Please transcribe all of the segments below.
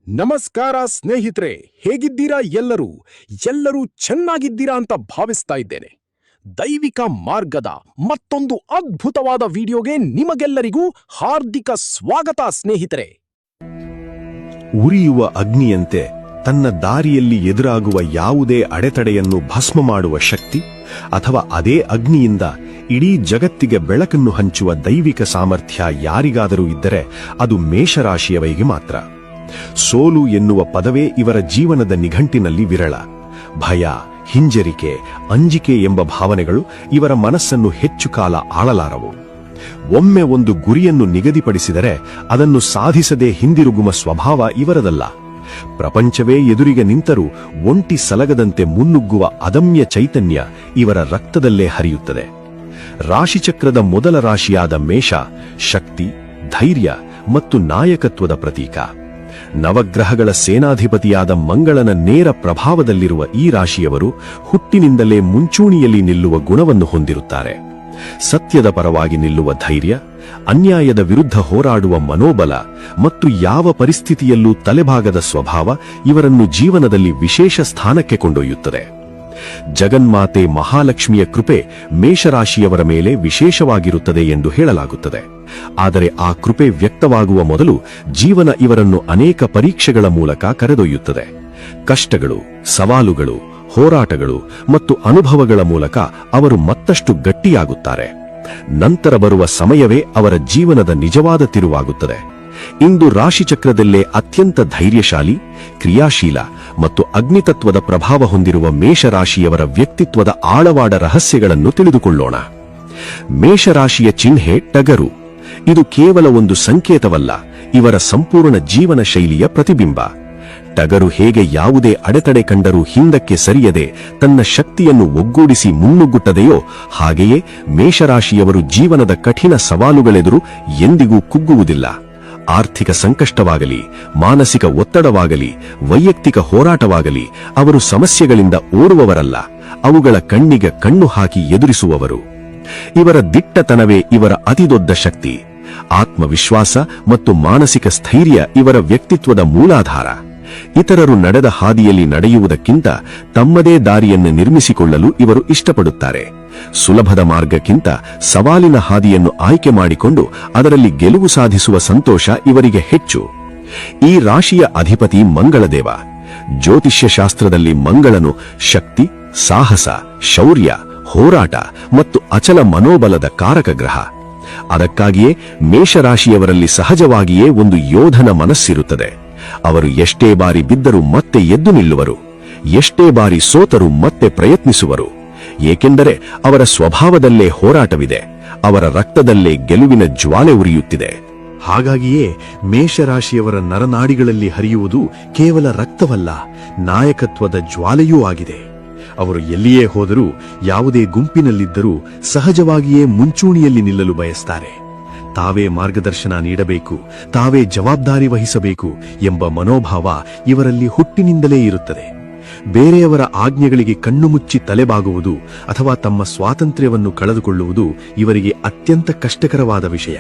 ನಮಸ್ಕಾರ ಸ್ನೇಹಿತರೆ, ಹೇಗಿದ್ದೀರಾ? ಎಲ್ಲರೂ ಚೆನ್ನಾಗಿದ್ದೀರಾ ಅಂತ ಭಾವಿಸ್ತಾ ಇದ್ದೇನೆ. ದೈವಿಕ ಮಾರ್ಗದ ಮತ್ತೊಂದು ಅದ್ಭುತವಾದ ವಿಡಿಯೋಗೆ ನಿಮಗೆಲ್ಲರಿಗೂ ಹಾರ್ದಿಕ ಸ್ವಾಗತ ಸ್ನೇಹಿತರೆ. ಉರಿಯುವ ಅಗ್ನಿಯಂತೆ ತನ್ನ ದಾರಿಯಲ್ಲಿ ಎದುರಾಗುವ ಯಾವುದೇ ಅಡೆತಡೆಯನ್ನು ಭಸ್ಮ ಮಾಡುವ ಶಕ್ತಿ ಅಥವಾ ಅದೇ ಅಗ್ನಿಯಿಂದ ಇಡೀ ಜಗತ್ತಿಗೆ ಬೆಳಕನ್ನು ಹಂಚುವ ದೈವಿಕ ಸಾಮರ್ಥ್ಯ ಯಾರಿಗಾದರೂ ಇದ್ದರೆ ಅದು ಮೇಷರಾಶಿಯವರಿಗೆ ಮಾತ್ರ. ಸೋಲು ಎನ್ನುವ ಪದವೇ ಇವರ ಜೀವನದ ನಿಘಂಟಿನಲ್ಲಿ ವಿರಳ. ಭಯ, ಹಿಂಜರಿಕೆ, ಅಂಜಿಕೆ ಎಂಬ ಭಾವನೆಗಳು ಇವರ ಮನಸ್ಸನ್ನು ಹೆಚ್ಚು ಕಾಲ ಆಳಲಾರವು. ಒಮ್ಮೆ ಒಂದು ಗುರಿಯನ್ನು ನಿಗದಿಪಡಿಸಿದರೆ ಅದನ್ನು ಸಾಧಿಸದೆ ಹಿಂದಿರುಗುವ ಸ್ವಭಾವ ಇವರದಲ್ಲ. ಪ್ರಪಂಚವೇ ಎದುರಿಗೆ ನಿಂತರೂ ಒಂಟಿ ಸಲಗದಂತೆ ಮುನ್ನುಗ್ಗುವ ಅದಮ್ಯ ಚೈತನ್ಯ ಇವರ ರಕ್ತದಲ್ಲೇ ಹರಿಯುತ್ತದೆ. ರಾಶಿಚಕ್ರದ ಮೊದಲ ರಾಶಿಯಾದ ಮೇಷ ಶಕ್ತಿ, ಧೈರ್ಯ ಮತ್ತು ನಾಯಕತ್ವದ ಪ್ರತೀಕ. ನವಗ್ರಹಗಳ ಸೇನಾಧಿಪತಿಯಾದ ಮಂಗಳನ ನೇರ ಪ್ರಭಾವದಲ್ಲಿರುವ ಈ ರಾಶಿಯವರು ಹುಟ್ಟಿನಿಂದಲೇ ಮುಂಚೂಣಿಯಲ್ಲಿ ನಿಲ್ಲುವ ಗುಣವನ್ನು ಹೊಂದಿರುತ್ತಾರೆ. ಸತ್ಯದ ಪರವಾಗಿ ನಿಲ್ಲುವ ಧೈರ್ಯ, ಅನ್ಯಾಯದ ವಿರುದ್ಧ ಹೋರಾಡುವ ಮನೋಬಲ ಮತ್ತು ಯಾವ ಪರಿಸ್ಥಿತಿಯಲ್ಲೂ ತಲೆಬಾಗದ ಸ್ವಭಾವ ಇವರನ್ನು ಜೀವನದಲ್ಲಿ ವಿಶೇಷ ಸ್ಥಾನಕ್ಕೆ ಕೊಂಡೊಯ್ಯುತ್ತದೆ. ಜಗನ್ಮಾತೆ ಮಹಾಲಕ್ಷ್ಮಿಯ ಕೃಪೆ ಮೇಷರಾಶಿಯವರ ಮೇಲೆ ವಿಶೇಷವಾಗಿರುತ್ತದೆ ಎಂದು ಹೇಳಲಾಗುತ್ತದೆ. ಆದರೆ ಆ ಕೃಪೆ ವ್ಯಕ್ತವಾಗುವ ಮೊದಲು ಜೀವನ ಇವರನ್ನು ಅನೇಕ ಪರೀಕ್ಷೆಗಳ ಮೂಲಕ ಕರೆದೊಯ್ಯುತ್ತದೆ. ಕಷ್ಟಗಳು, ಸವಾಲುಗಳು, ಹೋರಾಟಗಳು ಮತ್ತು ಅನುಭವಗಳ ಮೂಲಕ ಅವರು ಮತ್ತಷ್ಟು ಗಟ್ಟಿಯಾಗುತ್ತಾರೆ. ನಂತರ ಬರುವ ಸಮಯವೇ ಅವರ ಜೀವನದ ನಿಜವಾದ ತಿರುವಾಗುತ್ತದೆ. ಇಂದು ರಾಶಿಚಕ್ರದಲ್ಲೇ ಅತ್ಯಂತ ಧೈರ್ಯಶಾಲಿ, ಕ್ರಿಯಾಶೀಲ ಮತ್ತು ಅಗ್ನಿತತ್ವದ ಪ್ರಭಾವ ಹೊಂದಿರುವ ಮೇಷರಾಶಿಯವರ ವ್ಯಕ್ತಿತ್ವದ ಆಳವಾದ ರಹಸ್ಯಗಳನ್ನು ತಿಳಿದುಕೊಳ್ಳೋಣ. ಮೇಷರಾಶಿಯ ಚಿಹ್ನೆ ಟಗರು. ಇದು ಕೇವಲ ಒಂದು ಸಂಕೇತವಲ್ಲ, ಇವರ ಸಂಪೂರ್ಣ ಜೀವನ ಶೈಲಿಯ ಪ್ರತಿಬಿಂಬ. ಟಗರು ಹೇಗೆ ಯಾವುದೇ ಅಡೆತಡೆ ಕಂಡರೂ ಹಿಂದಕ್ಕೆ ಸರಿಯದೆ ತನ್ನ ಶಕ್ತಿಯನ್ನು ಒಗ್ಗೂಡಿಸಿ ಮುನ್ನುಗ್ಗುತ್ತದೆಯೋ, ಹಾಗೆಯೇ ಮೇಷರಾಶಿಯವರು ಜೀವನದ ಕಠಿಣ ಸವಾಲುಗಳೆದುರು ಎಂದಿಗೂ ಕುಗ್ಗುವುದಿಲ್ಲ. ಆರ್ಥಿಕ ಸಂಕಷ್ಟವಾಗಲಿ, ಮಾನಸಿಕ ಒತ್ತಡವಾಗಲಿ, ವೈಯಕ್ತಿಕ ಹೋರಾಟವಾಗಲಿ, ಅವರು ಸಮಸ್ಯೆಗಳಿಂದ ಓಡುವವರಲ್ಲ, ಅವುಗಳ ಕಣ್ಣಿಗೆ ಕಣ್ಣು ಹಾಕಿ ಎದುರಿಸುವವರು. ಇವರ ದಿಟ್ಟತನವೇ ಇವರ ಅತಿದೊಡ್ಡ ಶಕ್ತಿ. ಆತ್ಮವಿಶ್ವಾಸ ಮತ್ತು ಮಾನಸಿಕ ಸ್ಥೈರ್ಯ ಇವರ ವ್ಯಕ್ತಿತ್ವದ ಮೂಲಾಧಾರ. ಇತರರು ನಡೆದ ಹಾದಿಯಲ್ಲಿ ನಡೆಯುವುದಕ್ಕಿಂತ ತಮ್ಮದೇ ದಾರಿಯನ್ನು ನಿರ್ಮಿಸಿಕೊಳ್ಳಲು ಇವರು ಇಷ್ಟಪಡುತ್ತಾರೆ. ಸುಲಭದ ಮಾರ್ಗಕ್ಕಿಂತ ಸವಾಲಿನ ಹಾದಿಯನ್ನು ಆಯ್ಕೆ ಮಾಡಿಕೊಂಡು ಅದರಲ್ಲಿ ಗೆಲುವು ಸಾಧಿಸುವ ಸಂತೋಷ ಇವರಿಗೆ ಹೆಚ್ಚು. ಈ ರಾಶಿಯ ಅಧಿಪತಿ ಮಂಗಳದೇವ. ಜ್ಯೋತಿಷ್ಯ ಶಾಸ್ತ್ರದಲ್ಲಿ ಮಂಗಳನು ಶಕ್ತಿ, ಸಾಹಸ, ಶೌರ್ಯ, ಹೋರಾಟ ಮತ್ತು ಅಚಲ ಮನೋಬಲದ ಕಾರಕ ಗ್ರಹ. ಅದಕ್ಕಾಗಿಯೇ ಮೇಷರಾಶಿಯವರಲ್ಲಿ ಸಹಜವಾಗಿಯೇ ಒಂದು ಯೋಧನ ಮನಸ್ಸಿರುತ್ತದೆ. ಅವರು ಎಷ್ಟೇ ಬಾರಿ ಬಿದ್ದರೂ ಮತ್ತೆ ಎದ್ದು ನಿಲ್ಲುವರು, ಎಷ್ಟೇ ಬಾರಿ ಸೋತರೂ ಮತ್ತೆ ಪ್ರಯತ್ನಿಸುವರು. ಏಕೆಂದರೆ ಅವರ ಸ್ವಭಾವದಲ್ಲೇ ಹೋರಾಟವಿದೆ, ಅವರ ರಕ್ತದಲ್ಲೇ ಗೆಲುವಿನ ಜ್ವಾಲೆ ಉರಿಯುತ್ತಿದೆ. ಹಾಗಾಗಿಯೇ ಮೇಷರಾಶಿಯವರ ನರನಾಡಿಗಳಲ್ಲಿ ಹರಿಯುವುದು ಕೇವಲ ರಕ್ತವಲ್ಲ, ನಾಯಕತ್ವದ ಜ್ವಾಲೆಯೂ ಆಗಿದೆ. ಅವರು ಎಲ್ಲಿಯೇ ಹೋದರೂ, ಯಾವುದೇ ಗುಂಪಿನಲ್ಲಿದ್ದರೂ ಸಹಜವಾಗಿಯೇ ಮುಂಚೂಣಿಯಲ್ಲಿ ನಿಲ್ಲಲು ಬಯಸ್ತಾರೆ. ತಾವೇ ಮಾರ್ಗದರ್ಶನ ನೀಡಬೇಕು, ತಾವೇ ಜವಾಬ್ದಾರಿ ವಹಿಸಬೇಕು ಎಂಬ ಮನೋಭಾವ ಇವರಲ್ಲಿ ಹುಟ್ಟಿನಿಂದಲೇ ಇರುತ್ತದೆ. ಬೇರೆಯವರ ಆಜ್ಞೆಗಳಿಗೆ ಕಣ್ಣು ಮುಚ್ಚಿ ತಲೆಬಾಗುವುದು ಅಥವಾ ತಮ್ಮ ಸ್ವಾತಂತ್ರ್ಯವನ್ನು ಕಳೆದುಕೊಳ್ಳುವುದು ಇವರಿಗೆ ಅತ್ಯಂತ ಕಷ್ಟಕರವಾದ ವಿಷಯ.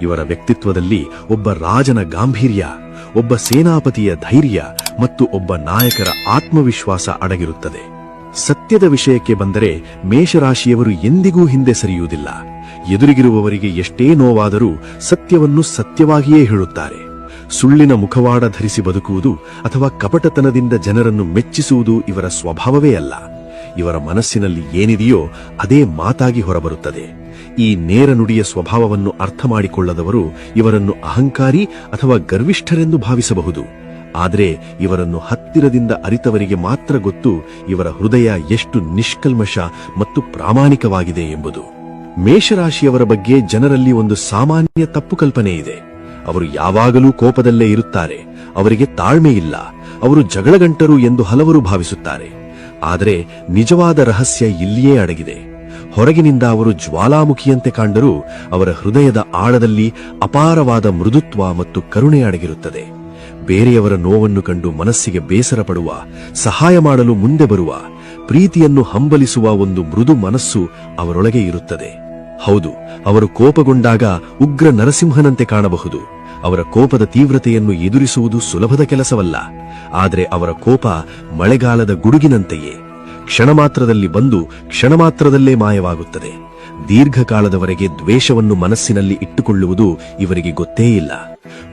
ಇವರ ವ್ಯಕ್ತಿತ್ವದಲ್ಲಿ ಒಬ್ಬ ರಾಜನ ಗಾಂಭೀರ್ಯ, ಒಬ್ಬ ಸೇನಾಪತಿಯ ಧೈರ್ಯ ಮತ್ತು ಒಬ್ಬ ನಾಯಕರ ಆತ್ಮವಿಶ್ವಾಸ ಅಡಗಿರುತ್ತದೆ. ಸತ್ಯದ ವಿಷಯಕ್ಕೆ ಬಂದರೆ ಮೇಷರಾಶಿಯವರು ಎಂದಿಗೂ ಹಿಂದೆ ಸರಿಯುವುದಿಲ್ಲ. ಎದುರಿಗಿರುವವರಿಗೆ ಎಷ್ಟೇ ನೋವಾದರೂ ಸತ್ಯವನ್ನು ಸತ್ಯವಾಗಿಯೇ ಹೇಳುತ್ತಾರೆ. ಸುಳ್ಳಿನ ಮುಖವಾಡ ಧರಿಸಿ ಬದುಕುವುದು ಅಥವಾ ಕಪಟತನದಿಂದ ಜನರನ್ನು ಮೆಚ್ಚಿಸುವುದು ಇವರ ಸ್ವಭಾವವೇ ಅಲ್ಲ. ಇವರ ಮನಸ್ಸಿನಲ್ಲಿ ಏನಿದೆಯೋ ಅದೇ ಮಾತಾಗಿ ಹೊರಬರುತ್ತದೆ. ಈ ನೇರ ನುಡಿಯ ಸ್ವಭಾವವನ್ನು ಅರ್ಥ ಮಾಡಿಕೊಳ್ಳದವರು ಇವರನ್ನು ಅಹಂಕಾರಿ ಅಥವಾ ಗರ್ವಿಷ್ಠರೆಂದು ಭಾವಿಸಬಹುದು. ಆದರೆ ಇವರನ್ನು ಹತ್ತಿರದಿಂದ ಅರಿತವರಿಗೆ ಮಾತ್ರ ಗೊತ್ತು ಇವರ ಹೃದಯ ಎಷ್ಟು ನಿಷ್ಕಲ್ಮಶ ಮತ್ತು ಪ್ರಾಮಾಣಿಕವಾಗಿದೆ ಎಂಬುದು. ಮೇಷರಾಶಿಯವರ ಬಗ್ಗೆ ಜನರಲ್ಲಿ ಒಂದು ಸಾಮಾನ್ಯ ತಪ್ಪು ಕಲ್ಪನೆ ಇದೆ. ಅವರು ಯಾವಾಗಲೂ ಕೋಪದಲ್ಲೇ ಇರುತ್ತಾರೆ, ಅವರಿಗೆ ತಾಳ್ಮೆ ಇಲ್ಲ, ಅವರು ಜಗಳಗಂಟರು ಎಂದು ಹಲವರು ಭಾವಿಸುತ್ತಾರೆ. ಆದರೆ ನಿಜವಾದ ರಹಸ್ಯ ಇಲ್ಲಿಯೇ ಅಡಗಿದೆ. ಹೊರಗಿನಿಂದ ಅವರು ಜ್ವಾಲಾಮುಖಿಯಂತೆ ಕಂಡರೂ ಅವರ ಹೃದಯದ ಆಳದಲ್ಲಿ ಅಪಾರವಾದ ಮೃದುತ್ವ ಮತ್ತು ಕರುಣೆ ಅಡಗಿರುತ್ತದೆ. ಬೇರೆಯವರ ನೋವನ್ನು ಕಂಡು ಮನಸ್ಸಿಗೆ ಬೇಸರ ಪಡುವ, ಸಹಾಯ ಮಾಡಲು ಮುಂದೆ ಬರುವ, ಪ್ರೀತಿಯನ್ನು ಹಂಬಲಿಸುವ ಒಂದು ಮೃದು ಮನಸ್ಸು ಅವರೊಳಗೆ ಇರುತ್ತದೆ. ಹೌದು, ಅವರು ಕೋಪಗೊಂಡಾಗ ಉಗ್ರ ನರಸಿಂಹನಂತೆ ಕಾಣಬಹುದು. ಅವರ ಕೋಪದ ತೀವ್ರತೆಯನ್ನು ಎದುರಿಸುವುದು ಸುಲಭದ ಕೆಲಸವಲ್ಲ. ಆದರೆ ಅವರ ಕೋಪ ಮಳೆಗಾಲದ ಗುಡುಗಿನಂತೆಯೇ, ಕ್ಷಣಮಾತ್ರದಲ್ಲಿ ಬಂದು ಕ್ಷಣಮಾತ್ರದಲ್ಲೇ ಮಾಯವಾಗುತ್ತದೆ. ದೀರ್ಘಕಾಲದವರೆಗೆ ದ್ವೇಷವನ್ನು ಮನಸ್ಸಿನಲ್ಲಿ ಇಟ್ಟುಕೊಳ್ಳುವುದು ಇವರಿಗೆ ಗೊತ್ತೇ ಇಲ್ಲ.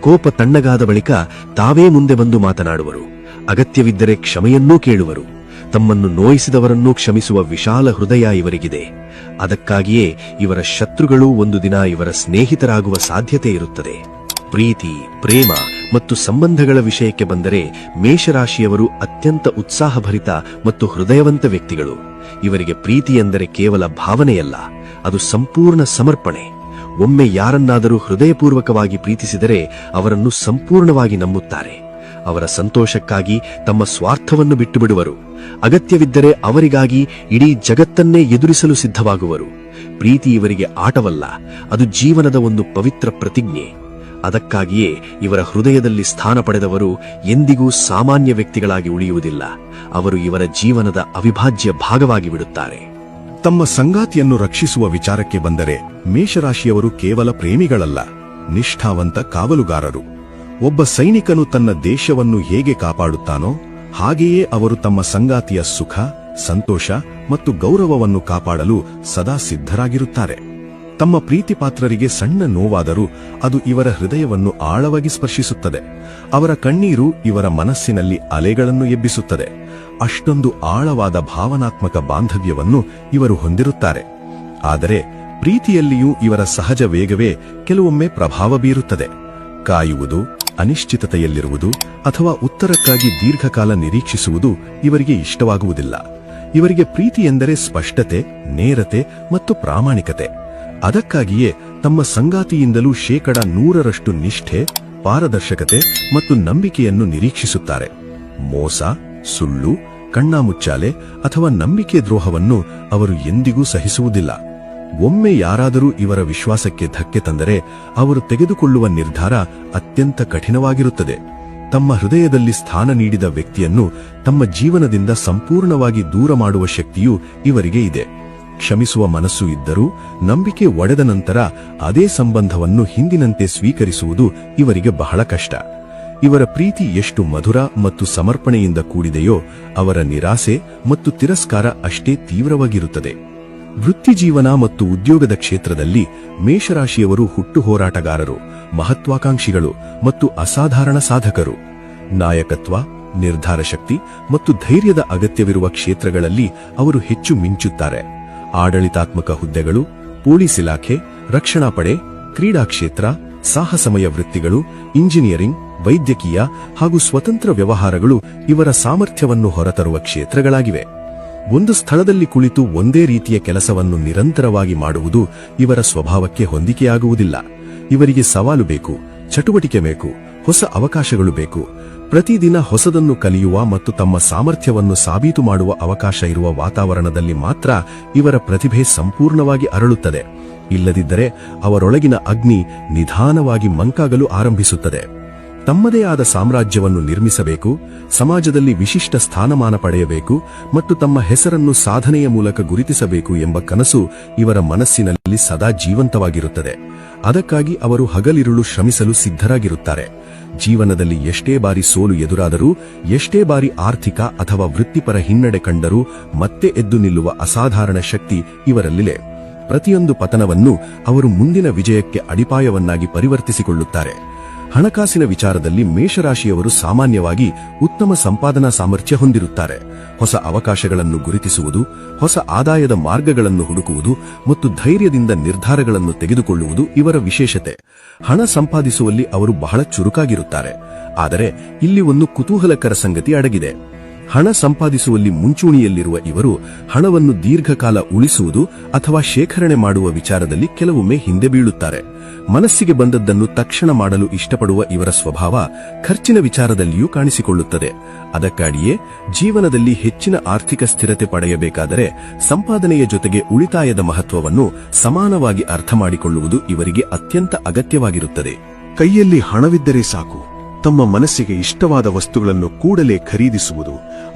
ಕೋಪ ತಣ್ಣಗಾದ ಬಳಿಕ ತಾವೇ ಮುಂದೆ ಬಂದು ಮಾತನಾಡುವರು. ಅಗತ್ಯವಿದ್ದರೆ ಕ್ಷಮೆಯನ್ನೂ ಕೇಳುವರು. ತಮ್ಮನ್ನು ನೋಯಿಸಿದವರನ್ನೂ ಕ್ಷಮಿಸುವ ವಿಶಾಲ ಹೃದಯ ಇವರಿಗಿದೆ. ಅದಕ್ಕಾಗಿಯೇ ಇವರ ಶತ್ರುಗಳೂ ಒಂದು ದಿನ ಇವರ ಸ್ನೇಹಿತರಾಗುವ ಸಾಧ್ಯತೆ ಇರುತ್ತದೆ. ಪ್ರೀತಿ, ಪ್ರೇಮ ಮತ್ತು ಸಂಬಂಧಗಳ ವಿಷಯಕ್ಕೆ ಬಂದರೆ ಮೇಷರಾಶಿಯವರು ಅತ್ಯಂತ ಉತ್ಸಾಹಭರಿತ ಮತ್ತು ಹೃದಯವಂತ ವ್ಯಕ್ತಿಗಳು. ಇವರಿಗೆ ಪ್ರೀತಿ ಎಂದರೆ ಕೇವಲ ಭಾವನೆಯಲ್ಲ, ಅದು ಸಂಪೂರ್ಣ ಸಮರ್ಪಣೆ. ಒಮ್ಮೆ ಯಾರನ್ನಾದರೂ ಹೃದಯಪೂರ್ವಕವಾಗಿ ಪ್ರೀತಿಸಿದರೆ ಅವರನ್ನು ಸಂಪೂರ್ಣವಾಗಿ ನಂಬುತ್ತಾರೆ. ಅವರ ಸಂತೋಷಕ್ಕಾಗಿ ತಮ್ಮ ಸ್ವಾರ್ಥವನ್ನು ಬಿಟ್ಟುಬಿಡುವರು. ಅಗತ್ಯವಿದ್ದರೆ ಅವರಿಗಾಗಿ ಇಡೀ ಜಗತ್ತನ್ನೇ ಎದುರಿಸಲು ಸಿದ್ಧವಾಗುವರು. ಪ್ರೀತಿ ಇವರಿಗೆ ಆಟವಲ್ಲ, ಅದು ಜೀವನದ ಒಂದು ಪವಿತ್ರ ಪ್ರತಿಜ್ಞೆ. ಅದಕ್ಕಾಗಿಯೇ ಇವರ ಹೃದಯದಲ್ಲಿ ಸ್ಥಾನ ಪಡೆದವರು ಎಂದಿಗೂ ಸಾಮಾನ್ಯ ವ್ಯಕ್ತಿಗಳಾಗಿ ಉಳಿಯುವುದಿಲ್ಲ. ಅವರು ಇವರ ಜೀವನದ ಅವಿಭಾಜ್ಯ ಭಾಗವಾಗಿ ಬಿಡುತ್ತಾರೆ. ತಮ್ಮ ಸಂಗಾತಿಯನ್ನು ರಕ್ಷಿಸುವ ವಿಚಾರಕ್ಕೆ ಬಂದರೆ ಮೇಷರಾಶಿಯವರು ಕೇವಲ ಪ್ರೇಮಿಗಳಲ್ಲ, ನಿಷ್ಠಾವಂತ ಕಾವಲುಗಾರರು. ಒಬ್ಬ ಸೈನಿಕನು ತನ್ನ ದೇಶವನ್ನು ಹೇಗೆ ಕಾಪಾಡುತ್ತಾನೋ ಹಾಗೆಯೇ ಅವರು ತಮ್ಮ ಸಂಗಾತಿಯ ಸುಖ, ಸಂತೋಷ ಮತ್ತು ಗೌರವವನ್ನು ಕಾಪಾಡಲು ಸದಾ ಸಿದ್ಧರಾಗಿರುತ್ತಾರೆ. ತಮ್ಮ ಪ್ರೀತಿಪಾತ್ರರಿಗೆ ಸಣ್ಣ ನೋವಾದರೂ ಅದು ಇವರ ಹೃದಯವನ್ನು ಆಳವಾಗಿ ಸ್ಪರ್ಶಿಸುತ್ತದೆ. ಅವರ ಕಣ್ಣೀರು ಇವರ ಮನಸ್ಸಿನಲ್ಲಿ ಅಲೆಗಳನ್ನು ಎಬ್ಬಿಸುತ್ತದೆ. ಅಷ್ಟೊಂದು ಆಳವಾದ ಭಾವನಾತ್ಮಕ ಬಾಂಧವ್ಯವನ್ನು ಇವರು ಹೊಂದಿರುತ್ತಾರೆ. ಆದರೆ ಪ್ರೀತಿಯಲ್ಲಿಯೂ ಇವರ ಸಹಜ ವೇಗವೇ ಕೆಲವೊಮ್ಮೆ ಪ್ರಭಾವ ಬೀರುತ್ತದೆ. ಕಾಯುವುದು, ಅನಿಶ್ಚಿತತೆಯಲ್ಲಿರುವುದು ಅಥವಾ ಉತ್ತರಕ್ಕಾಗಿ ದೀರ್ಘಕಾಲ ನಿರೀಕ್ಷಿಸುವುದು ಇವರಿಗೆ ಇಷ್ಟವಾಗುವುದಿಲ್ಲ. ಇವರಿಗೆ ಪ್ರೀತಿ ಎಂದರೆ ಸ್ಪಷ್ಟತೆ, ನೇರತೆ ಮತ್ತು ಪ್ರಾಮಾಣಿಕತೆ. ಅದಕ್ಕಾಗಿಯೇ ತಮ್ಮ ಸಂಗಾತಿಯಿಂದಲೂ 100% ನಿಷ್ಠೆ, ಪಾರದರ್ಶಕತೆ ಮತ್ತು ನಂಬಿಕೆಯನ್ನು ನಿರೀಕ್ಷಿಸುತ್ತಾರೆ. ಮೋಸ, ಸುಳ್ಳು, ಕಣ್ಣಾಮುಚ್ಚಾಲೆ ಅಥವಾ ನಂಬಿಕೆ ದ್ರೋಹವನ್ನು ಅವರು ಎಂದಿಗೂ ಸಹಿಸುವುದಿಲ್ಲ. ಒಮ್ಮೆ ಯಾರಾದರೂ ಇವರ ವಿಶ್ವಾಸಕ್ಕೆ ಧಕ್ಕೆ ತಂದರೆ ಅವರು ತೆಗೆದುಕೊಳ್ಳುವ ನಿರ್ಧಾರ ಅತ್ಯಂತ ಕಠಿಣವಾಗಿರುತ್ತದೆ. ತಮ್ಮ ಹೃದಯದಲ್ಲಿ ಸ್ಥಾನ ನೀಡಿದ ವ್ಯಕ್ತಿಯನ್ನು ತಮ್ಮ ಜೀವನದಿಂದ ಸಂಪೂರ್ಣವಾಗಿ ದೂರ ಮಾಡುವ ಶಕ್ತಿಯೂ ಇವರಿಗೆ ಇದೆ. ಕ್ಷಮಿಸುವ ಮನಸ್ಸು ಇದ್ದರೂ ನಂಬಿಕೆ ಒಡೆದ ನಂತರ ಅದೇ ಸಂಬಂಧವನ್ನು ಹಿಂದಿನಂತೆ ಸ್ವೀಕರಿಸುವುದು ಇವರಿಗೆ ಬಹಳ ಕಷ್ಟ. ಇವರ ಪ್ರೀತಿ ಎಷ್ಟು ಮಧುರ ಮತ್ತು ಸಮರ್ಪಣೆಯಿಂದ ಕೂಡಿದೆಯೋ ಅವರ ನಿರಾಸೆ ಮತ್ತು ತಿರಸ್ಕಾರ ಅಷ್ಟೇ ತೀವ್ರವಾಗಿರುತ್ತದೆ. ವೃತ್ತಿಜೀವನ ಮತ್ತು ಉದ್ಯೋಗದ ಕ್ಷೇತ್ರದಲ್ಲಿ ಮೇಷರಾಶಿಯವರು ಹುಟ್ಟು ಹೋರಾಟಗಾರರು, ಮಹತ್ವಾಕಾಂಕ್ಷಿಗಳು ಮತ್ತು ಅಸಾಧಾರಣ ಸಾಧಕರು. ನಾಯಕತ್ವ, ನಿರ್ಧಾರ ಶಕ್ತಿ ಮತ್ತು ಧೈರ್ಯದ ಅಗತ್ಯವಿರುವ ಕ್ಷೇತ್ರಗಳಲ್ಲಿ ಅವರು ಹೆಚ್ಚು ಮಿಂಚುತ್ತಾರೆ. ಆಡಳಿತಾತ್ಮಕ ಹುದ್ದೆಗಳು, ಪೊಲೀಸ್ ಇಲಾಖೆ, ರಕ್ಷಣಾ ಪಡೆ, ಕ್ರೀಡಾ ಕ್ಷೇತ್ರ, ಸಾಹಸಮಯ ವೃತ್ತಿಗಳು, ಇಂಜಿನಿಯರಿಂಗ್, ವೈದ್ಯಕೀಯ ಹಾಗೂ ಸ್ವತಂತ್ರ ವ್ಯವಹಾರಗಳು ಇವರ ಸಾಮರ್ಥ್ಯವನ್ನು ಹೊರತರುವ ಕ್ಷೇತ್ರಗಳಾಗಿವೆ. ಒಂದು ಸ್ಥಳದಲ್ಲಿ ಕುಳಿತು ಒಂದೇ ರೀತಿಯ ಕೆಲಸವನ್ನು ನಿರಂತರವಾಗಿ ಮಾಡುವುದು ಇವರ ಸ್ವಭಾವಕ್ಕೆ ಹೊಂದಿಕೆಯಾಗುವುದಿಲ್ಲ. ಇವರಿಗೆ ಸವಾಲು ಬೇಕು, ಚಟುವಟಿಕೆ ಬೇಕು, ಹೊಸ ಅವಕಾಶಗಳು ಬೇಕು. ಪ್ರತಿದಿನ ಹೊಸದನ್ನು ಕಲಿಯುವ ಮತ್ತು ತಮ್ಮ ಸಾಮರ್ಥ್ಯವನ್ನು ಸಾಬೀತು ಮಾಡುವ ಅವಕಾಶ ಇರುವ ವಾತಾವರಣದಲ್ಲಿ ಮಾತ್ರ ಇವರ ಪ್ರತಿಭೆ ಸಂಪೂರ್ಣವಾಗಿ ಅರಳುತ್ತದೆ. ಇಲ್ಲದಿದ್ದರೆ ಅವರೊಳಗಿನ ಅಗ್ನಿ ನಿಧಾನವಾಗಿ ಮಂಕಾಗಲು ಆರಂಭಿಸುತ್ತದೆ. ತಮ್ಮದೇ ಆದ ಸಾಮ್ರಾಜ್ಯವನ್ನು ನಿರ್ಮಿಸಬೇಕು, ಸಮಾಜದಲ್ಲಿ ವಿಶಿಷ್ಟ ಸ್ಥಾನಮಾನ ಪಡೆಯಬೇಕು ಮತ್ತು ತಮ್ಮ ಹೆಸರನ್ನು ಸಾಧನೆಯ ಮೂಲಕ ಗುರುತಿಸಬೇಕು ಎಂಬ ಕನಸು ಇವರ ಮನಸ್ಸಿನಲ್ಲಿ ಸದಾ ಜೀವಂತವಾಗಿರುತ್ತದೆ. ಅದಕ್ಕಾಗಿ ಅವರು ಹಗಲಿರುಳು ಶ್ರಮಿಸಲು ಸಿದ್ಧರಾಗಿರುತ್ತಾರೆ. ಜೀವನದಲ್ಲಿ ಎಷ್ಟೇ ಬಾರಿ ಸೋಲು ಎದುರಾದರೂ, ಎಷ್ಟೇ ಬಾರಿ ಆರ್ಥಿಕ ಅಥವಾ ವೃತ್ತಿಪರ ಹಿನ್ನಡೆ ಕಂಡರೂ ಮತ್ತೆ ಎದ್ದು ನಿಲ್ಲುವ ಅಸಾಧಾರಣ ಶಕ್ತಿ ಇವರಲ್ಲಿದೆ. ಪ್ರತಿಯೊಂದು ಪತನವನ್ನು ಅವರು ಮುಂದಿನ ವಿಜಯಕ್ಕೆ ಅಡಿಪಾಯವನ್ನಾಗಿ ಪರಿವರ್ತಿಸಿಕೊಳ್ಳುತ್ತಾರೆ. ಹಣಕಾಸಿನ ವಿಚಾರದಲ್ಲಿ ಮೇಷರಾಶಿಯವರು ಸಾಮಾನ್ಯವಾಗಿ ಉತ್ತಮ ಸಂಪಾದನಾ ಸಾಮರ್ಥ್ಯ ಹೊಂದಿರುತ್ತಾರೆ. ಹೊಸ ಅವಕಾಶಗಳನ್ನು ಗುರುತಿಸುವುದು, ಹೊಸ ಆದಾಯದ ಮಾರ್ಗಗಳನ್ನು ಹುಡುಕುವುದು ಮತ್ತು ಧೈರ್ಯದಿಂದ ನಿರ್ಧಾರಗಳನ್ನು ತೆಗೆದುಕೊಳ್ಳುವುದು ಇವರ ವಿಶೇಷತೆ. ಹಣ ಸಂಪಾದಿಸುವಲ್ಲಿ ಅವರು ಬಹಳ ಚುರುಕಾಗಿರುತ್ತಾರೆ. ಆದರೆ ಇಲ್ಲಿ ಒಂದು ಕುತೂಹಲಕರ ಸಂಗತಿ ಅಡಗಿದೆ. ಹಣ ಸಂಪಾದಿಸುವಲ್ಲಿ ಮುಂಚೂಣಿಯಲ್ಲಿರುವ ಇವರು ಹಣವನ್ನು ದೀರ್ಘಕಾಲ ಉಳಿಸುವುದು ಅಥವಾ ಶೇಖರಣೆ ಮಾಡುವ ವಿಚಾರದಲ್ಲಿ ಕೆಲವೊಮ್ಮೆ ಹಿಂದೆ ಬೀಳುತ್ತಾರೆ. ಮನಸ್ಸಿಗೆ ಬಂದದ್ದನ್ನು ತಕ್ಷಣ ಮಾಡಲು ಇಷ್ಟಪಡುವ ಇವರ ಸ್ವಭಾವ ಖರ್ಚಿನ ವಿಚಾರದಲ್ಲಿಯೂ ಕಾಣಿಸಿಕೊಳ್ಳುತ್ತದೆ. ಅದಕ್ಕಾಗಿಯೇ ಜೀವನದಲ್ಲಿ ಹೆಚ್ಚಿನ ಆರ್ಥಿಕ ಸ್ಥಿರತೆ ಪಡೆಯಬೇಕಾದರೆ ಸಂಪಾದನೆಯ ಜೊತೆಗೆ ಉಳಿತಾಯದ ಮಹತ್ವವನ್ನು ಸಮಾನವಾಗಿ ಅರ್ಥ ಮಾಡಿಕೊಳ್ಳುವುದು ಇವರಿಗೆ ಅತ್ಯಂತ ಅಗತ್ಯವಾಗಿರುತ್ತದೆ. ಕೈಯಲ್ಲಿ ಹಣವಿದ್ದರೆ ಸಾಕು, ತಮ್ಮ ಮನಸ್ಸಿಗೆ ಇಷ್ಟವಾದ ವಸ್ತುಗಳನ್ನು ಕೂಡಲೇ ಖರೀದಿಸುವುದು,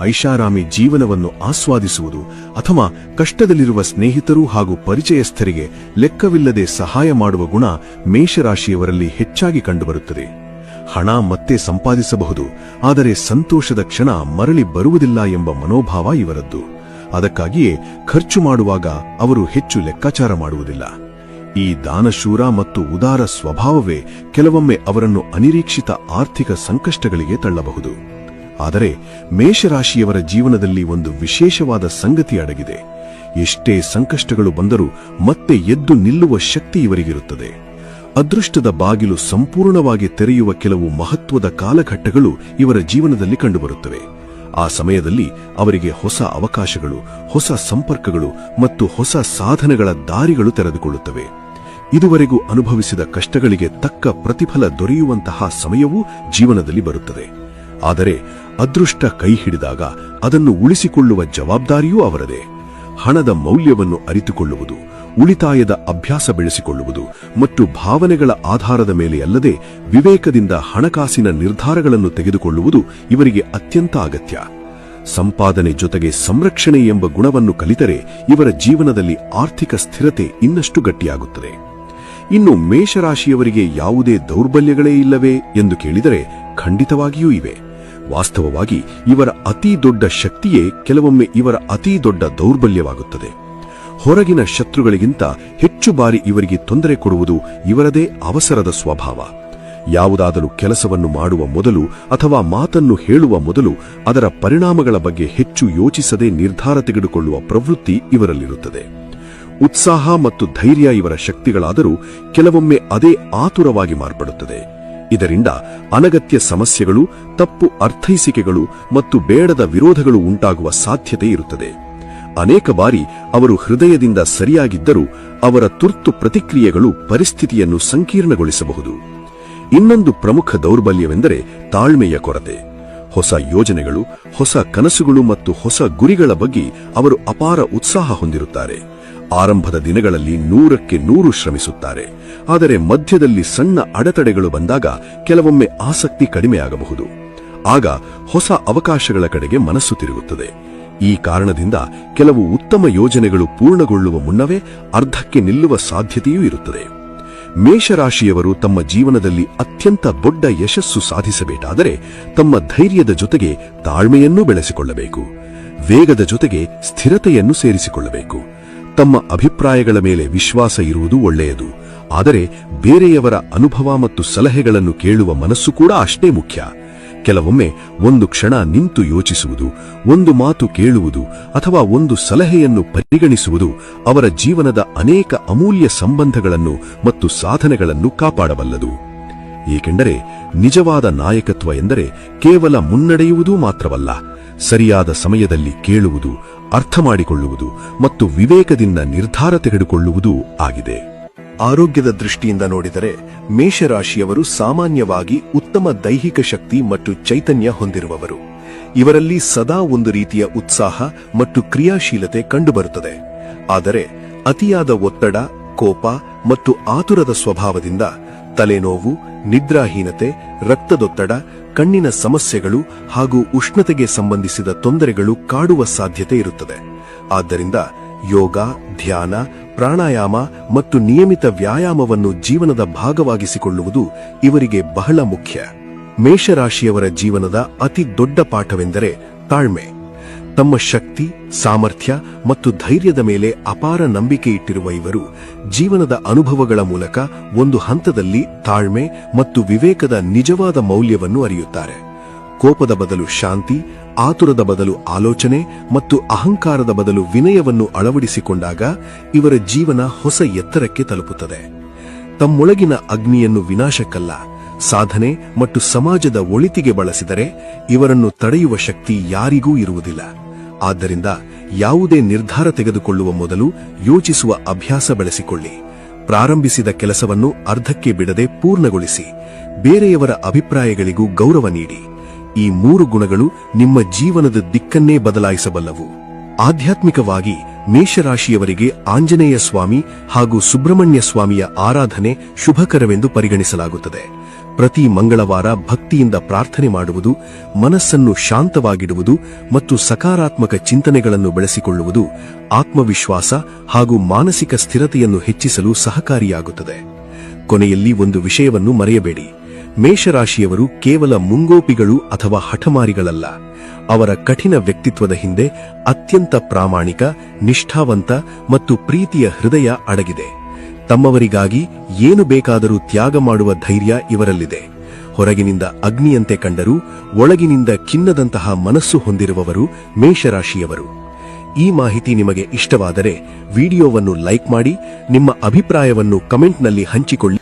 ಐಷಾರಾಮಿ ಜೀವನವನ್ನು ಆಸ್ವಾದಿಸುವುದು ಅಥವಾ ಕಷ್ಟದಲ್ಲಿರುವ ಸ್ನೇಹಿತರು ಹಾಗೂ ಪರಿಚಯಸ್ಥರಿಗೆ ಲೆಕ್ಕವಿಲ್ಲದೆ ಸಹಾಯ ಮಾಡುವ ಗುಣ ಮೇಷರಾಶಿಯವರಲ್ಲಿ ಹೆಚ್ಚಾಗಿ ಕಂಡುಬರುತ್ತದೆ. ಹಣ ಮತ್ತೆ ಸಂಪಾದಿಸಬಹುದು, ಆದರೆ ಸಂತೋಷದ ಕ್ಷಣ ಮರಳಿ ಬರುವುದಿಲ್ಲ ಎಂಬ ಮನೋಭಾವ ಇವರದ್ದು. ಅದಕ್ಕಾಗಿಯೇ ಖರ್ಚು ಮಾಡುವಾಗ ಅವರು ಹೆಚ್ಚು ಲೆಕ್ಕಾಚಾರ ಮಾಡುವುದಿಲ್ಲ. ಈ ದಾನಶೂರ ಮತ್ತು ಉದಾರ ಸ್ವಭಾವವೇ ಕೆಲವೊಮ್ಮೆ ಅವರನ್ನು ಅನಿರೀಕ್ಷಿತ ಆರ್ಥಿಕ ಸಂಕಷ್ಟಗಳಿಗೆ ತಳ್ಳಬಹುದು. ಆದರೆ ಮೇಷರಾಶಿಯವರ ಜೀವನದಲ್ಲಿ ಒಂದು ವಿಶೇಷವಾದ ಸಂಗತಿ ಅಡಗಿದೆ. ಎಷ್ಟೇ ಸಂಕಷ್ಟಗಳು ಬಂದರೂ ಮತ್ತೆ ಎದ್ದು ನಿಲ್ಲುವ ಶಕ್ತಿ ಇವರಿಗಿರುತ್ತದೆ. ಅದೃಷ್ಟದ ಬಾಗಿಲು ಸಂಪೂರ್ಣವಾಗಿ ತೆರೆಯುವ ಕೆಲವು ಮಹತ್ವದ ಕಾಲಘಟ್ಟಗಳು ಇವರ ಜೀವನದಲ್ಲಿ ಕಂಡುಬರುತ್ತವೆ. ಆ ಸಮಯದಲ್ಲಿ ಅವರಿಗೆ ಹೊಸ ಅವಕಾಶಗಳು, ಹೊಸ ಸಂಪರ್ಕಗಳು ಮತ್ತು ಹೊಸ ಸಾಧನೆಗಳ ದಾರಿಗಳು ತೆರೆದುಕೊಳ್ಳುತ್ತವೆ. ಇದುವರೆಗೂ ಅನುಭವಿಸಿದ ಕಷ್ಟಗಳಿಗೆ ತಕ್ಕ ಪ್ರತಿಫಲ ದೊರೆಯುವಂತಹ ಸಮಯವೂ ಜೀವನದಲ್ಲಿ ಬರುತ್ತದೆ. ಆದರೆ ಅದೃಷ್ಟ ಕೈ ಹಿಡಿದಾಗ ಅದನ್ನು ಉಳಿಸಿಕೊಳ್ಳುವ ಜವಾಬ್ದಾರಿಯೂ ಅವರದೇ. ಹಣದ ಮೌಲ್ಯವನ್ನು ಅರಿತುಕೊಳ್ಳುವುದು, ಉಳಿತಾಯದ ಅಭ್ಯಾಸ ಬೆಳೆಸಿಕೊಳ್ಳುವುದು ಮತ್ತು ಭಾವನೆಗಳ ಆಧಾರದ ಮೇಲೆ ಅಲ್ಲದೆ ವಿವೇಕದಿಂದ ಹಣಕಾಸಿನ ನಿರ್ಧಾರಗಳನ್ನು ತೆಗೆದುಕೊಳ್ಳುವುದು ಇವರಿಗೆ ಅತ್ಯಂತ ಅಗತ್ಯ. ಸಂಪಾದನೆ ಜೊತೆಗೆ ಸಂರಕ್ಷಣೆ ಎಂಬ ಗುಣವನ್ನು ಕಲಿತರೆ ಇವರ ಜೀವನದಲ್ಲಿ ಆರ್ಥಿಕ ಸ್ಥಿರತೆ ಇನ್ನಷ್ಟು ಗಟ್ಟಿಯಾಗುತ್ತದೆ. ಇನ್ನು ಮೇಷರಾಶಿಯವರಿಗೆ ಯಾವುದೇ ದೌರ್ಬಲ್ಯಗಳೇ ಇಲ್ಲವೇ ಎಂದು ಕೇಳಿದರೆ ಖಂಡಿತವಾಗಿಯೂ ಇವೆ. ವಾಸ್ತವವಾಗಿ ಇವರ ಅತೀ ದೊಡ್ಡ ಶಕ್ತಿಯೇ ಕೆಲವೊಮ್ಮೆ ಇವರ ಅತೀ ದೊಡ್ಡ ದೌರ್ಬಲ್ಯವಾಗುತ್ತದೆ. ಹೊರಗಿನ ಶತ್ರುಗಳಿಗಿಂತ ಹೆಚ್ಚು ಬಾರಿ ಇವರಿಗೆ ತೊಂದರೆ ಕೊಡುವುದು ಇವರದೇ ಅವಸರದ ಸ್ವಭಾವ. ಯಾವುದಾದರೂ ಕೆಲಸವನ್ನು ಮಾಡುವ ಮೊದಲು ಅಥವಾ ಮಾತನ್ನು ಹೇಳುವ ಮೊದಲು ಅದರ ಪರಿಣಾಮಗಳ ಬಗ್ಗೆ ಹೆಚ್ಚು ಯೋಚಿಸದೆ ನಿರ್ಧಾರ ತೆಗೆದುಕೊಳ್ಳುವ ಪ್ರವೃತ್ತಿ ಇವರಲ್ಲಿರುತ್ತದೆ. ಉತ್ಸಾಹ ಮತ್ತು ಧೈರ್ಯ ಇವರ ಶಕ್ತಿಗಳಾದರೂ ಕೆಲವೊಮ್ಮೆ ಅದೇ ಆತುರವಾಗಿ ಮಾರ್ಪಡುತ್ತದೆ. ಇದರಿಂದ ಅನಗತ್ಯ ಸಮಸ್ಯೆಗಳು, ತಪ್ಪು ಅರ್ಥೈಸಿಕೆಗಳು ಮತ್ತು ಬೇಡದ ವಿರೋಧಗಳು ಉಂಟಾಗುವ ಸಾಧ್ಯತೆ ಇರುತ್ತದೆ. ಅನೇಕ ಬಾರಿ ಅವರು ಹೃದಯದಿಂದ ಸರಿಯಾಗಿದ್ದರೂ ಅವರ ತುರ್ತು ಪ್ರತಿಕ್ರಿಯೆಗಳು ಪರಿಸ್ಥಿತಿಯನ್ನು ಸಂಕೀರ್ಣಗೊಳಿಸಬಹುದು. ಇನ್ನೊಂದು ಪ್ರಮುಖ ದೌರ್ಬಲ್ಯವೆಂದರೆ ತಾಳ್ಮೆಯ ಕೊರತೆ. ಹೊಸ ಯೋಜನೆಗಳು, ಹೊಸ ಕನಸುಗಳು ಮತ್ತು ಹೊಸ ಗುರಿಗಳ ಬಗ್ಗೆ ಅವರು ಅಪಾರ ಉತ್ಸಾಹ ಹೊಂದಿರುತ್ತಾರೆ. ಆರಂಭದ ದಿನಗಳಲ್ಲಿ 100ಕ್ಕೆ 100 ಶ್ರಮಿಸುತ್ತಾರೆ. ಆದರೆ ಮಧ್ಯದಲ್ಲಿ ಸಣ್ಣ ಅಡೆತಡೆಗಳು ಬಂದಾಗ ಕೆಲವೊಮ್ಮೆ ಆಸಕ್ತಿ ಕಡಿಮೆಯಾಗಬಹುದು. ಆಗ ಹೊಸ ಅವಕಾಶಗಳ ಕಡೆಗೆ ಮನಸ್ಸು ತಿರುಗುತ್ತದೆ. ಈ ಕಾರಣದಿಂದ ಕೆಲವು ಉತ್ತಮ ಯೋಜನೆಗಳು ಪೂರ್ಣಗೊಳ್ಳುವ ಮುನ್ನವೇ ಅರ್ಧಕ್ಕೆ ನಿಲ್ಲುವ ಸಾಧ್ಯತೆಯೂ ಇರುತ್ತದೆ. ಮೇಷರಾಶಿಯವರು ತಮ್ಮ ಜೀವನದಲ್ಲಿ ಅತ್ಯಂತ ದೊಡ್ಡ ಯಶಸ್ಸು ಸಾಧಿಸಬೇಕಾದರೆ ತಮ್ಮ ಧೈರ್ಯದ ಜೊತೆಗೆ ತಾಳ್ಮೆಯನ್ನೂ ಬೆಳೆಸಿಕೊಳ್ಳಬೇಕು. ವೇಗದ ಜೊತೆಗೆ ಸ್ಥಿರತೆಯನ್ನು ಸೇರಿಸಿಕೊಳ್ಳಬೇಕು. ತಮ್ಮ ಅಭಿಪ್ರಾಯಗಳ ಮೇಲೆ ವಿಶ್ವಾಸ ಇರುವುದು ಒಳ್ಳೆಯದು, ಆದರೆ ಬೇರೆಯವರ ಅನುಭವ ಮತ್ತು ಸಲಹೆಗಳನ್ನು ಕೇಳುವ ಮನಸ್ಸು ಕೂಡ ಅಷ್ಟೇ ಮುಖ್ಯ. ಕೆಲವೊಮ್ಮೆ ಒಂದು ಕ್ಷಣ ನಿಂತು ಯೋಚಿಸುವುದು, ಒಂದು ಮಾತು ಕೇಳುವುದು ಅಥವಾ ಒಂದು ಸಲಹೆಯನ್ನು ಪರಿಗಣಿಸುವುದು ಅವರ ಜೀವನದ ಅನೇಕ ಅಮೂಲ್ಯ ಸಂಬಂಧಗಳನ್ನು ಮತ್ತು ಸಾಧನೆಗಳನ್ನು ಕಾಪಾಡಬಲ್ಲದು. ಏಕೆಂದರೆ ನಿಜವಾದ ನಾಯಕತ್ವ ಎಂದರೆ ಕೇವಲ ಮುನ್ನಡೆಯುವುದೂ ಮಾತ್ರವಲ್ಲ, ಸರಿಯಾದ ಸಮಯದಲ್ಲಿ ಕೇಳುವುದು, ಅರ್ಥ ಮಾಡಿಕೊಳ್ಳುವುದು ಮತ್ತು ವಿವೇಕದಿಂದ ನಿರ್ಧಾರ ತೆಗೆದುಕೊಳ್ಳುವುದೂ ಆಗಿದೆ. ಆರೋಗ್ಯದ ದೃಷ್ಟಿಯಿಂದ ನೋಡಿದರೆ ಮೇಷರಾಶಿಯವರು ಸಾಮಾನ್ಯವಾಗಿ ಉತ್ತಮ ದೈಹಿಕ ಶಕ್ತಿ ಮತ್ತು ಚೈತನ್ಯ ಹೊಂದಿರುವವರು. ಇವರಲ್ಲಿ ಸದಾ ಒಂದು ರೀತಿಯ ಉತ್ಸಾಹ ಮತ್ತು ಕ್ರಿಯಾಶೀಲತೆ ಕಂಡುಬರುತ್ತದೆ. ಆದರೆ ಅತಿಯಾದ ಒತ್ತಡ, ಕೋಪ ಮತ್ತು ಆತುರದ ಸ್ವಭಾವದಿಂದ ತಲೆನೋವು, ನಿದ್ರಾಹೀನತೆ, ರಕ್ತದೊತ್ತಡ, ಕಣ್ಣಿನ ಸಮಸ್ಯೆಗಳು ಹಾಗೂ ಉಷ್ಣತೆಗೆ ಸಂಬಂಧಿಸಿದ ತೊಂದರೆಗಳು ಕಾಡುವ ಸಾಧ್ಯತೆ ಇರುತ್ತದೆ. ಆದ್ದರಿಂದ ಯೋಗ, ಧ್ಯಾನ, ಪ್ರಾಣಾಯಾಮ ಮತ್ತು ನಿಯಮಿತ ವ್ಯಾಯಾಮವನ್ನು ಜೀವನದ ಭಾಗವಾಗಿಸಿಕೊಳ್ಳುವುದು ಇವರಿಗೆ ಬಹಳ ಮುಖ್ಯ. ಮೇಷರಾಶಿಯವರ ಜೀವನದ ಅತಿ ದೊಡ್ಡ ಪಾಠವೆಂದರೆ ತಾಳ್ಮೆ. ತಮ್ಮ ಶಕ್ತಿ, ಸಾಮರ್ಥ್ಯ ಮತ್ತು ಧೈರ್ಯದ ಮೇಲೆ ಅಪಾರ ನಂಬಿಕೆ ಇಟ್ಟಿರುವ ಇವರು ಜೀವನದ ಅನುಭವಗಳ ಮೂಲಕ ಒಂದು ಹಂತದಲ್ಲಿ ತಾಳ್ಮೆ ಮತ್ತು ವಿವೇಕದ ನಿಜವಾದ ಮೌಲ್ಯವನ್ನು ಅರಿಯುತ್ತಾರೆ. ಕೋಪದ ಬದಲು ಶಾಂತಿ, ಆತುರದ ಬದಲು ಆಲೋಚನೆ ಮತ್ತು ಅಹಂಕಾರದ ಬದಲು ವಿನಯವನ್ನು ಅಳವಡಿಸಿಕೊಂಡಾಗ ಇವರ ಜೀವನ ಹೊಸ ಎತ್ತರಕ್ಕೆ ತಲುಪುತ್ತದೆ. ತಮ್ಮೊಳಗಿನ ಅಗ್ನಿಯನ್ನು ವಿನಾಶಕ್ಕಲ್ಲ, ಸಾಧನೆ ಮತ್ತು ಸಮಾಜದ ಒಳಿತಿಗೆ ಬಳಸಿದರೆ ಇವರನ್ನು ತಡೆಯುವ ಶಕ್ತಿ ಯಾರಿಗೂ ಇರುವುದಿಲ್ಲ. ಆದ್ದರಿಂದ ಯಾವುದೇ ನಿರ್ಧಾರ ತೆಗೆದುಕೊಳ್ಳುವ ಮೊದಲು ಯೋಚಿಸುವ ಅಭ್ಯಾಸ ಬೆಳೆಸಿಕೊಳ್ಳಿ. ಪ್ರಾರಂಭಿಸಿದ ಕೆಲಸವನ್ನು ಅರ್ಧಕ್ಕೆ ಬಿಡದೆ ಪೂರ್ಣಗೊಳಿಸಿ. ಬೇರೆಯವರ ಅಭಿಪ್ರಾಯಗಳಿಗೂ ಗೌರವ ನೀಡಿ. ಈ 3 ಗುಣಗಳು ನಿಮ್ಮ ಜೀವನದ ದಿಕ್ಕನ್ನೇ ಬದಲಾಯಿಸಬಲ್ಲವು. ಆಧ್ಯಾತ್ಮಿಕವಾಗಿ ಮೇಷರಾಶಿಯವರಿಗೆ ಆಂಜನೇಯ ಸ್ವಾಮಿ ಹಾಗೂ ಸುಬ್ರಹ್ಮಣ್ಯ ಸ್ವಾಮಿಯ ಆರಾಧನೆ ಶುಭಕರವೆಂದು ಪರಿಗಣಿಸಲಾಗುತ್ತದೆ. ಪ್ರತಿ ಮಂಗಳವಾರ ಭಕ್ತಿಯಿಂದ ಪ್ರಾರ್ಥನೆ ಮಾಡುವುದು, ಮನಸ್ಸನ್ನು ಶಾಂತವಾಗಿಡುವುದು ಮತ್ತು ಸಕಾರಾತ್ಮಕ ಚಿಂತನೆಗಳನ್ನು ಬೆಳೆಸಿಕೊಳ್ಳುವುದು ಆತ್ಮವಿಶ್ವಾಸ ಹಾಗೂ ಮಾನಸಿಕ ಸ್ಥಿರತೆಯನ್ನು ಹೆಚ್ಚಿಸಲು ಸಹಕಾರಿಯಾಗುತ್ತದೆ. ಕೊನೆಯಲ್ಲಿ ಒಂದು ವಿಷಯವನ್ನು ಮರೆಯಬೇಡಿ. ಮೇಷರಾಶಿಯವರು ಕೇವಲ ಮುಂಗೋಪಿಗಳು ಅಥವಾ ಹಠಮಾರಿಗಳಲ್ಲ. ಅವರ ಕಠಿಣ ವ್ಯಕ್ತಿತ್ವದ ಹಿಂದೆ ಅತ್ಯಂತ ಪ್ರಾಮಾಣಿಕ, ನಿಷ್ಠಾವಂತ ಮತ್ತು ಪ್ರೀತಿಯ ಹೃದಯ ಅಡಗಿದೆ. ತಮ್ಮವರಿಗಾಗಿ ಏನು ಬೇಕಾದರೂ ತ್ಯಾಗ ಮಾಡುವ ಧೈರ್ಯ ಇವರಲ್ಲಿದೆ. ಹೊರಗಿನಿಂದ ಅಗ್ನಿಯಂತೆ ಕಂಡರೂ ಒಳಗಿನಿಂದ ಕಿನ್ನದಂತಹ ಮನಸ್ಸು ಹೊಂದಿರುವವರು ಮೇಷರಾಶಿಯವರು. ಈ ಮಾಹಿತಿ ನಿಮಗೆ ಇಷ್ಟವಾದರೆ ವಿಡಿಯೋವನ್ನು ಲೈಕ್ ಮಾಡಿ, ನಿಮ್ಮ ಅಭಿಪ್ರಾಯವನ್ನು ಕಮೆಂಟ್ನಲ್ಲಿ ಹಂಚಿಕೊಳ್ಳಿ.